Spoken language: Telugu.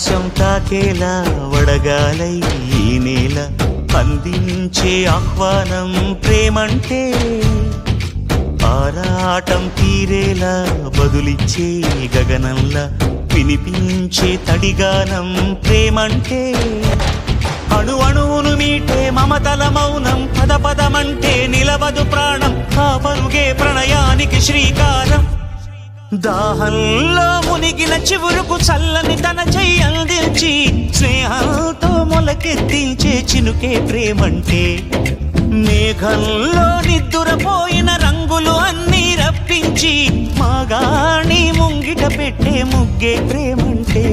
ఆకాశం తాకేలా వడగాలై ఈ నేల అందించే ఆహ్వానం ప్రేమంటే ఆరాటం తీరేలా బదులిచ్చే గగనంలా వినిపించే తడిగానం ప్రేమంటే అణు అణువును మీటే మమతల మౌనం పద పదమంటే నిలవదు ప్రాణం ఆ పరుగే ప్రణయానికి శ్రీకారం దాహంలో మునిగిన చివురుకు చల్లని తన చెయ్యి అందించి స్నేహంతో మొలకెత్తించే చినుకే ప్రేమంటే మేఘంలో నిద్దురపోయిన రంగులు అన్నీ రప్పించి మాగాణి ముంగిట పెట్టే ముగ్గే ప్రేమంటే